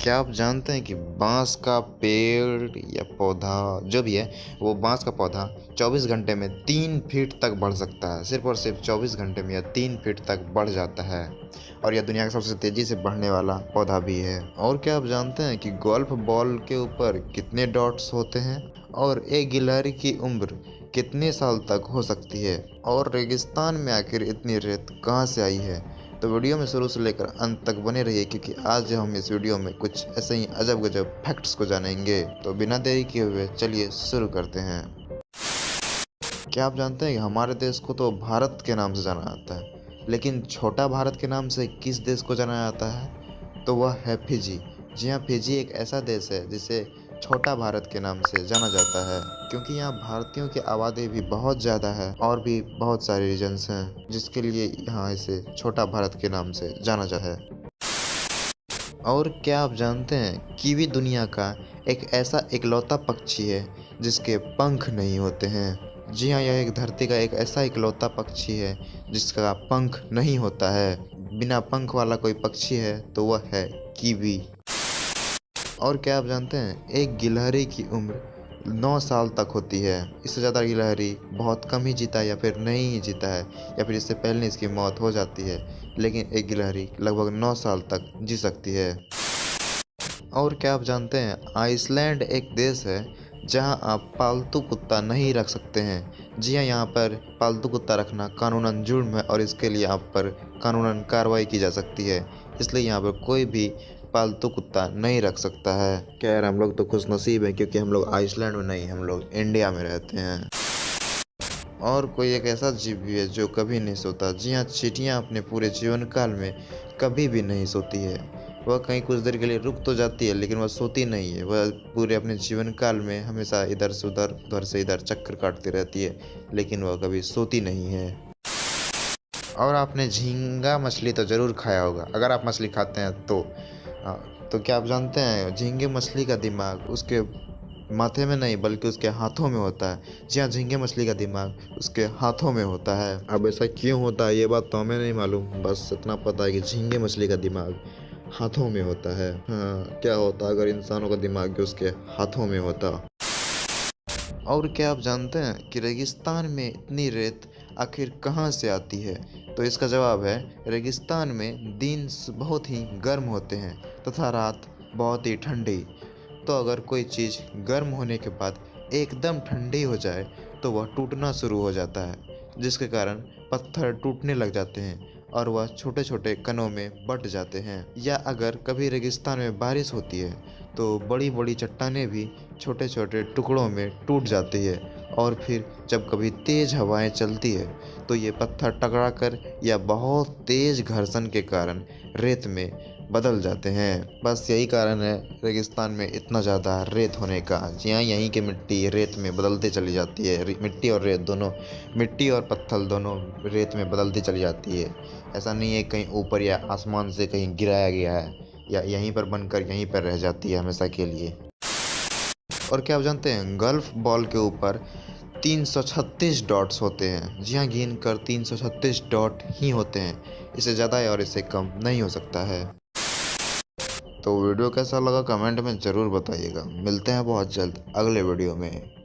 क्या आप जानते हैं कि बांस का पेड़ या पौधा जो भी है, वो बांस का पौधा 24 घंटे में 3 फीट तक बढ़ सकता है। सिर्फ और सिर्फ 24 घंटे में यह 3 फीट तक बढ़ जाता है और यह दुनिया का सबसे तेज़ी से बढ़ने वाला पौधा भी है। और क्या आप जानते हैं कि गोल्फ बॉल के ऊपर कितने डॉट्स होते हैं और एक गिलहरी की उम्र कितने साल तक हो सकती है? और रेगिस्तान में आखिर इतनी रेत कहाँ से आई है? तो वीडियो में शुरू से लेकर अंत तक बने रहिए, क्योंकि आज हम इस वीडियो में कुछ ऐसे ही अजब गजब फैक्ट्स को जानेंगे। तो बिना देरी किए हुए चलिए शुरू करते हैं। क्या आप जानते हैं कि हमारे देश को तो भारत के नाम से जाना जाता है, लेकिन छोटा भारत के नाम से किस देश को जाना जाता है? तो वह है फिजी। जी हाँ, फिजी एक ऐसा देश है जिसे छोटा भारत के नाम से जाना जाता है, क्योंकि यहाँ भारतीयों की आबादी भी बहुत ज़्यादा है और भी बहुत सारे रीजन्स हैं जिसके लिए यहाँ इसे छोटा भारत के नाम से जाना जाता है। और क्या आप जानते हैं कीवी दुनिया का एक ऐसा इकलौता पक्षी है जिसके पंख नहीं होते हैं? जी हाँ, यह एक धरती का एक ऐसा इकलौता पक्षी है जिसका पंख नहीं होता है। बिना पंख वाला कोई पक्षी है तो वह है कीवी। और क्या आप जानते हैं एक गिलहरी की उम्र 9 साल तक होती है। इससे ज़्यादा गिलहरी बहुत कम ही जीता है या फिर नहीं ही जीता है, या फिर इससे पहले इसकी मौत हो जाती है, लेकिन एक गिलहरी लगभग 9 साल तक जी सकती है। और क्या आप जानते हैं आइसलैंड एक देश है जहां आप पालतू कुत्ता नहीं रख सकते हैं। जी हाँ, यहाँ पर पालतू कुत्ता रखना कानूनन जुर्म है और इसके लिए आप पर कानूनन कार्रवाई की जा सकती है। इसलिए यहाँ पर कोई भी पालतू कुत्ता नहीं रख सकता है। खैर, हम लोग तो खुशनसीब हैं क्योंकि हम लोग आइसलैंड में नहीं, हम लोग इंडिया में रहते हैं। और कोई एक ऐसा जीव भी है जो कभी नहीं सोता। जी हाँ, चींटियाँ अपने पूरे जीवन काल में कभी भी नहीं सोती है। वह कहीं कुछ देर के लिए रुक तो जाती है, लेकिन वह सोती नहीं है। वह पूरे अपने जीवन काल में हमेशा इधर से उधर, उधर से इधर चक्कर काटती रहती है, लेकिन वह कभी सोती नहीं है। और आपने झींगा मछली तो ज़रूर खाया होगा, अगर आप मछली खाते हैं तो। तो क्या आप जानते हैं झींगे मछली का दिमाग उसके माथे में नहीं बल्कि उसके हाथों में होता है। जी हाँ, झींगे मछली का दिमाग उसके हाथों में होता है। अब ऐसा क्यों होता है ये बात तो हमें नहीं मालूम, बस इतना पता है कि झींगे मछली का दिमाग हाथों में होता है। हाँ, क्या होता अगर इंसानों का दिमाग भी उसके हाथों में होता? और क्या आप जानते हैं कि रेगिस्तान में इतनी रेत आखिर कहाँ से आती है? तो इसका जवाब है रेगिस्तान में दिन बहुत ही गर्म होते हैं तथा रात बहुत ही ठंडी। तो अगर कोई चीज़ गर्म होने के बाद एकदम ठंडी हो जाए तो वह टूटना शुरू हो जाता है, जिसके कारण पत्थर टूटने लग जाते हैं और वह छोटे छोटे कणों में बँट जाते हैं। या अगर कभी रेगिस्तान में बारिश होती है तो बड़ी बड़ी चट्टानें भी छोटे छोटे टुकड़ों में टूट जाती है, और फिर जब कभी तेज़ हवाएं चलती है तो ये पत्थर टकरा कर या बहुत तेज़ घर्षण के कारण रेत में बदल जाते हैं। बस यही कारण है रेगिस्तान में इतना ज़्यादा रेत होने का। जी हाँ, यहीं की मिट्टी रेत में बदलती चली जाती है। मिट्टी और रेत दोनों, मिट्टी और पत्थर दोनों रेत में बदलती चली जाती है। ऐसा नहीं है कहीं ऊपर या आसमान से कहीं गिराया गया है, या यहीं पर बनकर यहीं पर रह जाती है हमेशा के लिए। और क्या आप जानते हैं गल्फ बॉल के ऊपर 336 डॉट्स होते हैं। जी हाँ, गिन कर 336 डॉट ही होते हैं, इससे ज़्यादा है और इससे कम नहीं हो सकता है। तो वीडियो कैसा लगा कमेंट में ज़रूर बताइएगा। मिलते हैं बहुत जल्द अगले वीडियो में।